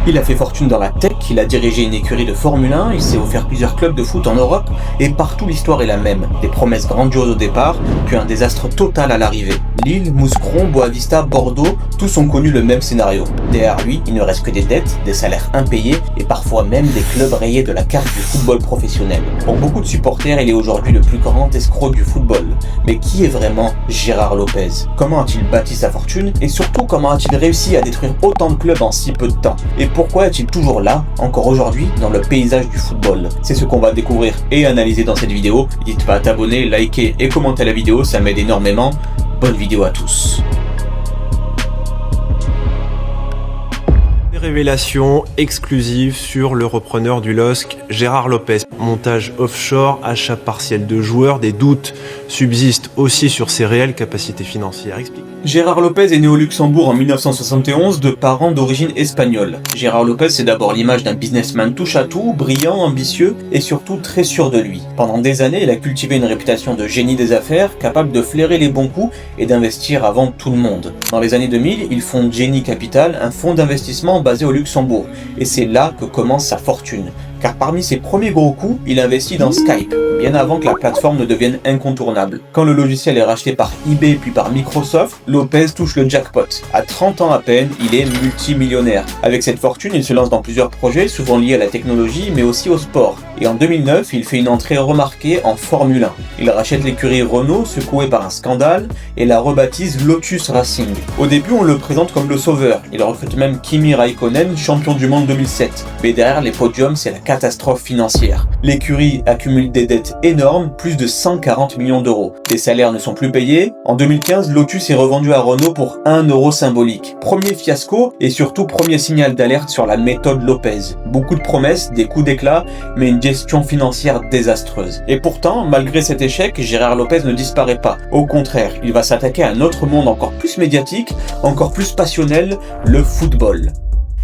Il a fait fortune dans la tech, il a dirigé une écurie de Formule 1, il s'est offert plusieurs clubs de foot en Europe, et partout l'histoire est la même. Des promesses grandioses au départ, puis un désastre total à l'arrivée. Lille, Mouscron, Boavista, Bordeaux, tous ont connu le même scénario. Derrière lui, il ne reste que des dettes, des salaires impayés, et parfois même des clubs rayés de la carte du football professionnel. Pour beaucoup de supporters, il est aujourd'hui le plus grand escroc du football. Mais qui est vraiment Gérard Lopez? Comment a-t-il bâti sa fortune? Et surtout, comment a-t-il réussi à détruire autant de clubs en si peu de temps? Et pourquoi est-il toujours là, encore aujourd'hui, dans le paysage du football? C'est ce qu'on va découvrir et analyser dans cette vidéo. N'hésite pas à t'abonner, liker et commenter la vidéo, ça m'aide énormément. Bonne vidéo à tous. Révélation exclusive sur le repreneur du LOSC, Gérard Lopez. Montage offshore, achat partiel de joueurs, des doutes subsistent aussi sur ses réelles capacités financières. Explique. Gérard Lopez est né au Luxembourg en 1971 de parents d'origine espagnole. Gérard Lopez, c'est d'abord l'image d'un businessman touche-à-tout, brillant, ambitieux et surtout très sûr de lui. Pendant des années, il a cultivé une réputation de génie des affaires, capable de flairer les bons coups et d'investir avant tout le monde. Dans les années 2000, il fonde Genie Capital, un fonds d'investissement basé au Luxembourg. Et c'est là que commence sa fortune. Car parmi ses premiers gros coups, il investit dans Skype, bien avant que la plateforme ne devienne incontournable. Quand le logiciel est racheté par eBay puis par Microsoft, Lopez touche le jackpot. À 30 ans à peine, il est multimillionnaire. Avec cette fortune, il se lance dans plusieurs projets, souvent liés à la technologie, mais aussi au sport. Et en 2009, il fait une entrée remarquée en Formule 1. Il rachète l'écurie Renault, secouée par un scandale, et la rebaptise Lotus Racing. Au début, on le présente comme le sauveur. Il recrute même Kimi Raikkonen, champion du monde 2007. Mais derrière les podiums, c'est la catastrophe financière. L'écurie accumule des dettes énormes, plus de 140 millions d'euros. Les salaires ne sont plus payés. En 2015, Lotus est revendu à Renault pour 1 euro symbolique. Premier fiasco et surtout premier signal d'alerte sur la méthode Lopez. Beaucoup de promesses, des coups d'éclat, mais une gestion financière désastreuse. Et pourtant, malgré cet échec, Gérard Lopez ne disparaît pas. Au contraire, il va s'attaquer à un autre monde encore plus médiatique, encore plus passionnel, le football.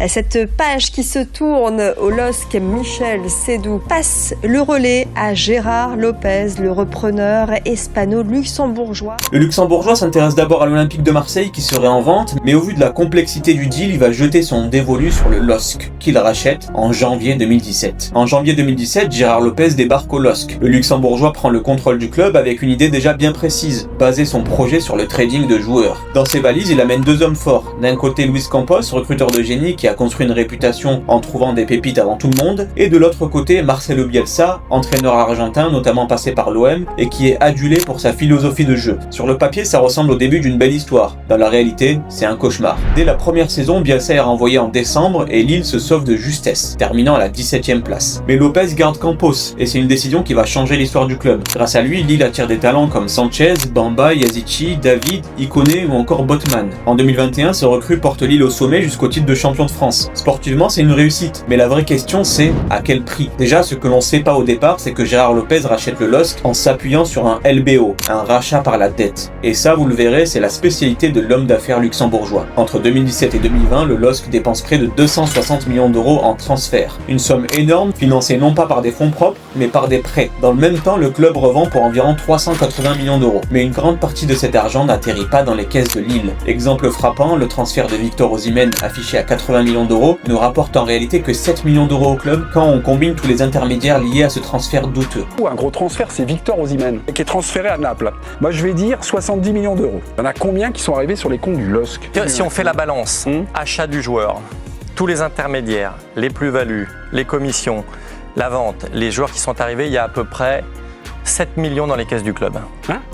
Cette page qui se tourne au LOSC, Michel Sédou passe le relais à Gérard Lopez, le repreneur hispano-luxembourgeois. Le luxembourgeois s'intéresse d'abord à l'Olympique de Marseille qui serait en vente, mais au vu de la complexité du deal, il va jeter son dévolu sur le LOSC, qu'il rachète en janvier 2017. En janvier 2017, Gérard Lopez débarque au LOSC. Le luxembourgeois prend le contrôle du club avec une idée déjà bien précise, baser son projet sur le trading de joueurs. Dans ses valises, il amène deux hommes forts. D'un côté, Luis Campos, recruteur de génie qui a construit une réputation en trouvant des pépites avant tout le monde, et de l'autre côté Marcelo Bielsa, entraîneur argentin notamment passé par l'OM et qui est adulé pour sa philosophie de jeu. Sur le papier, ça ressemble au début d'une belle histoire. Dans la réalité, c'est un cauchemar. Dès la première saison, Bielsa est renvoyé en décembre et Lille se sauve de justesse, terminant à la 17e place. Mais Lopez garde Campos et c'est une décision qui va changer l'histoire du club. Grâce à lui, Lille attire des talents comme Sanchez, Bamba, Yazici, David, Ikoné ou encore Botman. En 2021, ce recrue porte Lille au sommet jusqu'au titre de champion de France. Sportivement, c'est une réussite, mais la vraie question c'est à quel prix? Déjà, ce que l'on sait pas au départ, c'est que Gérard Lopez rachète le LOSC en s'appuyant sur un LBO, un rachat par la dette. Et ça, vous le verrez, c'est la spécialité de l'homme d'affaires luxembourgeois. Entre 2017 et 2020, le LOSC dépense près de 260 millions d'euros en transfert. Une somme énorme, financée non pas par des fonds propres, mais par des prêts. Dans le même temps, le club revend pour environ 380 millions d'euros. Mais une grande partie de cet argent n'atterrit pas dans les caisses de Lille. Exemple frappant, le transfert de Victor Osimhen affiché à 80 millions d'euros ne rapporte en réalité que 7 millions d'euros au club quand on combine tous les intermédiaires liés à ce transfert douteux. Un gros transfert, c'est Victor Osimhen qui est transféré à Naples. Moi je vais dire 70 millions d'euros. Il y en a combien qui sont arrivés sur les comptes du LOSC? Si on fait la balance, achat du joueur, tous les intermédiaires, les plus-values, les commissions, la vente, les joueurs qui sont arrivés, il y a à peu près 7 millions dans les caisses du club.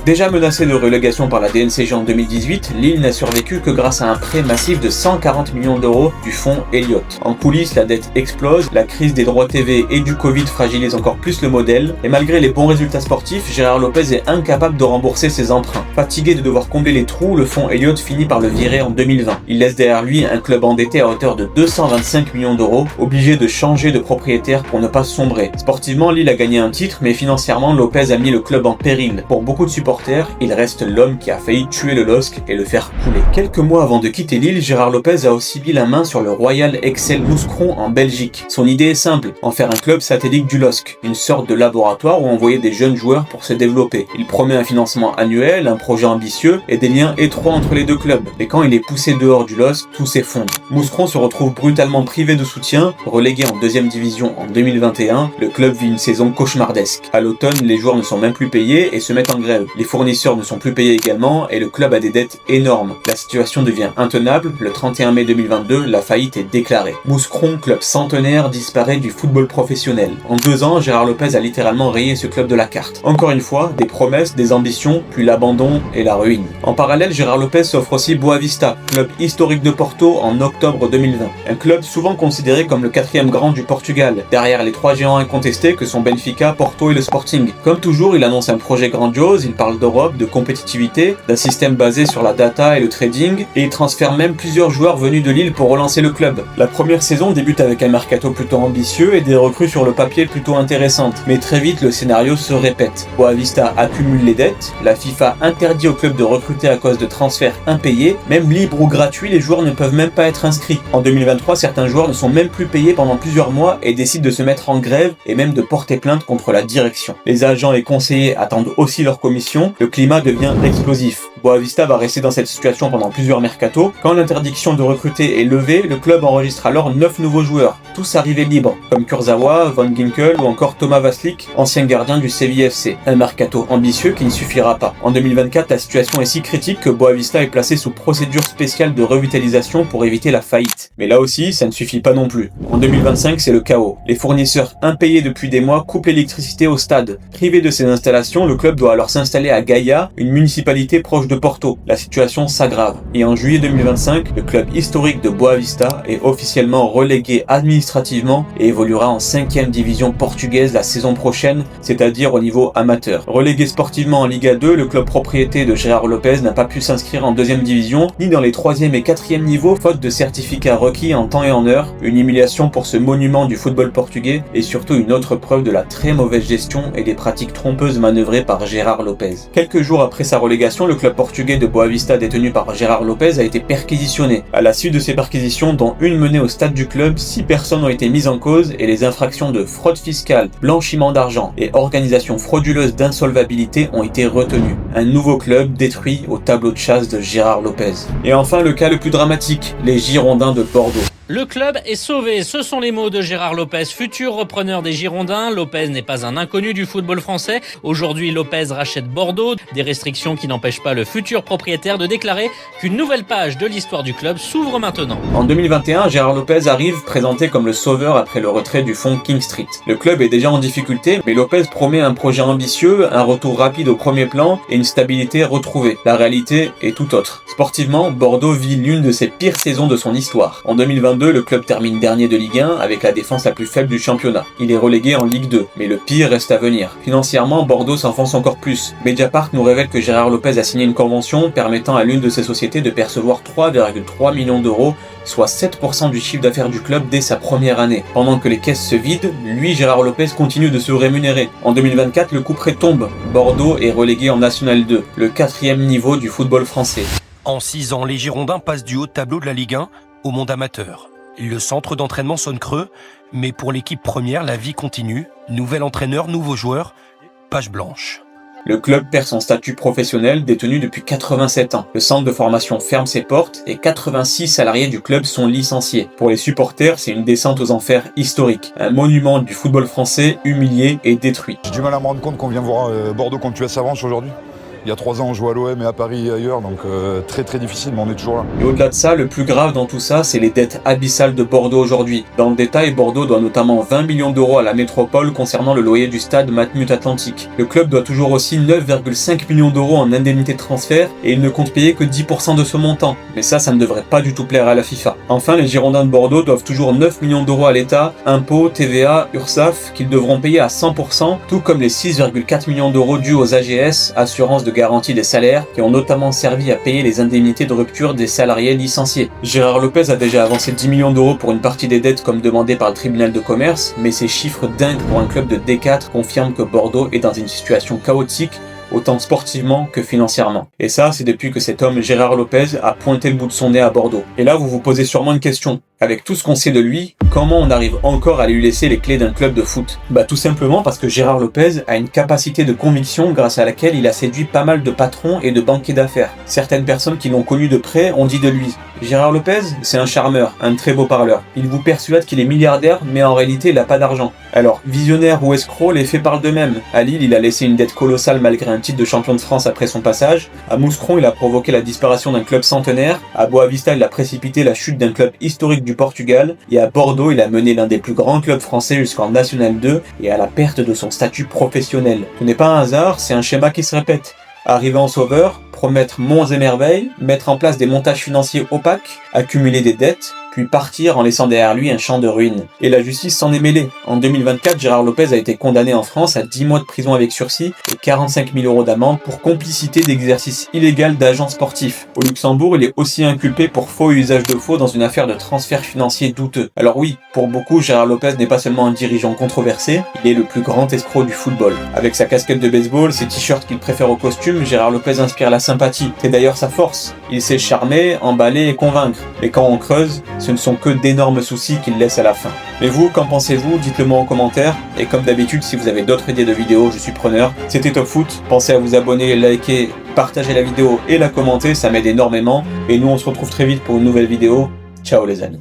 Déjà menacé de relégation par la DNCG en 2018, Lille n'a survécu que grâce à un prêt massif de 140 millions d'euros du fonds Elliott. En coulisses, la dette explose, la crise des droits TV et du Covid fragilise encore plus le modèle, et malgré les bons résultats sportifs, Gérard Lopez est incapable de rembourser ses emprunts. Fatigué de devoir combler les trous, le fonds Elliott finit par le virer en 2020. Il laisse derrière lui un club endetté à hauteur de 225 millions d'euros, obligé de changer de propriétaire pour ne pas sombrer. Sportivement, Lille a gagné un titre, mais financièrement, Lopez a mis le club en péril. Pour beaucoup beaucoup de supporters, il reste l'homme qui a failli tuer le LOSC et le faire couler. Quelques mois avant de quitter Lille, Gérard Lopez a aussi mis la main sur le Royal Excel Mouscron en Belgique. Son idée est simple, en faire un club satellite du LOSC, une sorte de laboratoire où envoyer des jeunes joueurs pour se développer. Il promet un financement annuel, un projet ambitieux et des liens étroits entre les deux clubs. Mais quand il est poussé dehors du LOSC, tout s'effondre. Mouscron se retrouve brutalement privé de soutien, relégué en 2e division en 2021, le club vit une saison cauchemardesque. À l'automne, les joueurs ne sont même plus payés et se mettent en grève. Les fournisseurs ne sont plus payés également et le club a des dettes énormes. La situation devient intenable, le 31 mai 2022, la faillite est déclarée. Mouscron, club centenaire, disparaît du football professionnel. En 2 ans, Gérard Lopez a littéralement rayé ce club de la carte. Encore une fois, des promesses, des ambitions, puis l'abandon et la ruine. En parallèle, Gérard Lopez s'offre aussi Boavista, club historique de Porto en octobre 2020. Un club souvent considéré comme le 4e grand du Portugal, derrière les 3 géants incontestés que sont Benfica, Porto et le Sporting. Comme toujours, il annonce un projet grandiose, il parle d'Europe, de compétitivité, d'un système basé sur la data et le trading, et il transfère même plusieurs joueurs venus de Lille pour relancer le club. La première saison débute avec un mercato plutôt ambitieux et des recrues sur le papier plutôt intéressantes, mais très vite le scénario se répète. Boavista accumule les dettes, la FIFA interdit au club de recruter à cause de transferts impayés, même libres ou gratuits, les joueurs ne peuvent même pas être inscrits. En 2023, certains joueurs ne sont même plus payés pendant plusieurs mois et décident de se mettre en grève et même de porter plainte contre la direction. Les agents et conseillers attendent aussi leur commission, le climat devient explosif. Boavista va rester dans cette situation pendant plusieurs mercatos. Quand l'interdiction de recruter est levée, le club enregistre alors 9 nouveaux joueurs, tous arrivés libres, comme Kurzawa, Van Ginkel ou encore Thomas Vaslik, ancien gardien du Séville FC. Un mercato ambitieux qui ne suffira pas. En 2024, la situation est si critique que Boavista est placé sous procédure spéciale de revitalisation pour éviter la faillite. Mais là aussi, ça ne suffit pas non plus. En 2025, c'est le chaos. Les fournisseurs impayés depuis des mois coupent l'électricité au stade. Privé de ces installations, le club doit alors s'installer à Gaia, une municipalité proche de Porto. La situation s'aggrave. Et en juillet 2025, le club historique de Boavista est officiellement relégué administrativement et évoluera en 5e division portugaise la saison prochaine, c'est-à-dire au niveau amateur. Relégué sportivement en Liga 2, le club propriété de Gérard Lopez n'a pas pu s'inscrire en 2e division, ni dans les 3e et 4e niveaux, faute de certificats requis en temps et en heure. Une humiliation pour ce monument du football portugais et surtout une autre preuve de la très mauvaise gestion et des pratiques trompeuses manœuvrées par Gérard Lopez. Quelques jours après sa relégation, le club portugais de Boavista détenu par Gérard Lopez a été perquisitionné. À la suite de ces perquisitions, dont une menée au stade du club, 6 personnes ont été mises en cause et les infractions de fraude fiscale, blanchiment d'argent et organisation frauduleuse d'insolvabilité ont été retenues. Un nouveau club détruit au tableau de chasse de Gérard Lopez. Et enfin le cas le plus dramatique, les Girondins de Bordeaux. Le club est sauvé, ce sont les mots de Gérard Lopez, futur repreneur des Girondins. Lopez n'est pas un inconnu du football français. Aujourd'hui, Lopez rachète Bordeaux, des restrictions qui n'empêchent pas le futur propriétaire de déclarer qu'une nouvelle page de l'histoire du club s'ouvre maintenant. En 2021, Gérard Lopez arrive présenté comme le sauveur après le retrait du fonds King Street. Le club est déjà en difficulté, mais Lopez promet un projet ambitieux, un retour rapide au premier plan et une stabilité retrouvée. La réalité est tout autre. Sportivement, Bordeaux vit l'une de ses pires saisons de son histoire. En 2022, le club termine dernier de Ligue 1 avec la défense la plus faible du championnat. Il est relégué en Ligue 2, mais le pire reste à venir. Financièrement, Bordeaux s'enfonce encore plus. Mediapart nous révèle que Gérard Lopez a signé une convention permettant à l'une de ses sociétés de percevoir 3,3 millions d'euros, soit 7% du chiffre d'affaires du club dès sa première année. Pendant que les caisses se vident, lui, Gérard Lopez, continue de se rémunérer. En 2024, le couperet tombe. Bordeaux est relégué en National 2, le 4e niveau du football français. En 6 ans, les Girondins passent du haut de tableau de la Ligue 1 au monde amateur. Le centre d'entraînement sonne creux, mais pour l'équipe première, la vie continue. Nouvel entraîneur, nouveaux joueurs, page blanche. Le club perd son statut professionnel détenu depuis 87 ans. Le centre de formation ferme ses portes et 86 salariés du club sont licenciés. Pour les supporters, c'est une descente aux enfers historique. Un monument du football français humilié et détruit. J'ai du mal à me rendre compte qu'on vient voir Bordeaux contre US Avranches aujourd'hui. Il y a 3 ans, on jouait à l'OM et à Paris et ailleurs, donc très très difficile, mais on est toujours là. Et au-delà de ça, le plus grave dans tout ça, c'est les dettes abyssales de Bordeaux aujourd'hui. Dans le détail, Bordeaux doit notamment 20 millions d'euros à la métropole concernant le loyer du stade Matmut Atlantique. Le club doit toujours aussi 9,5 millions d'euros en indemnité de transfert et il ne compte payer que 10% de ce montant. Mais ça ne devrait pas du tout plaire à la FIFA. Enfin, les Girondins de Bordeaux doivent toujours 9 millions d'euros à l'État, impôts, TVA, URSSAF, qu'ils devront payer à 100%, tout comme les 6,4 millions d'euros dus aux AGS, assurances de garantie des salaires, qui ont notamment servi à payer les indemnités de rupture des salariés licenciés. Gérard Lopez a déjà avancé 10 millions d'euros pour une partie des dettes comme demandé par le tribunal de commerce, mais ces chiffres dingues pour un club de D4 confirment que Bordeaux est dans une situation chaotique autant sportivement que financièrement. Et ça, c'est depuis que cet homme Gérard Lopez a pointé le bout de son nez à Bordeaux. Et là, vous vous posez sûrement une question. Avec tout ce qu'on sait de lui, comment on arrive encore à lui laisser les clés d'un club de foot? Bah tout simplement parce que Gérard Lopez a une capacité de conviction grâce à laquelle il a séduit pas mal de patrons et de banquiers d'affaires. Certaines personnes qui l'ont connu de près ont dit de lui: Gérard Lopez, c'est un charmeur, un très beau parleur. Il vous persuade qu'il est milliardaire, mais en réalité il n'a pas d'argent. Alors, visionnaire ou escroc, les faits parlent d'eux-mêmes. À Lille, il a laissé une dette colossale malgré un titre de champion de France après son passage. À Mouscron, il a provoqué la disparition d'un club centenaire. À Boavista, il a précipité la chute d'un club historique du Portugal. Et à Bordeaux, il a mené l'un des plus grands clubs français jusqu'en National 2 et à la perte de son statut professionnel. Ce n'est pas un hasard, c'est un schéma qui se répète. Arriver en sauveur, promettre monts et merveilles, mettre en place des montages financiers opaques, accumuler des dettes, puis partir en laissant derrière lui un champ de ruines. Et la justice s'en est mêlée. En 2024, Gérard Lopez a été condamné en France à 10 mois de prison avec sursis et 45 000 € d'amende pour complicité d'exercice illégal d'agent sportif. Au Luxembourg, il est aussi inculpé pour faux et usage de faux dans une affaire de transfert financier douteux. Alors oui, pour beaucoup, Gérard Lopez n'est pas seulement un dirigeant controversé, il est le plus grand escroc du football. Avec sa casquette de baseball, ses t-shirts qu'il préfère au costume, Gérard Lopez inspire la sympathie. C'est d'ailleurs sa force. Il sait charmer, emballer et convaincre. Mais quand on creuse, ce ne sont que d'énormes soucis qu'il laisse à la fin. Mais vous, qu'en pensez-vous? Dites-le moi en commentaire. Et comme d'habitude, si vous avez d'autres idées de vidéos, je suis preneur. C'était Top Foot. Pensez à vous abonner, liker, partager la vidéo et la commenter, ça m'aide énormément. Et nous, on se retrouve très vite pour une nouvelle vidéo. Ciao les amis.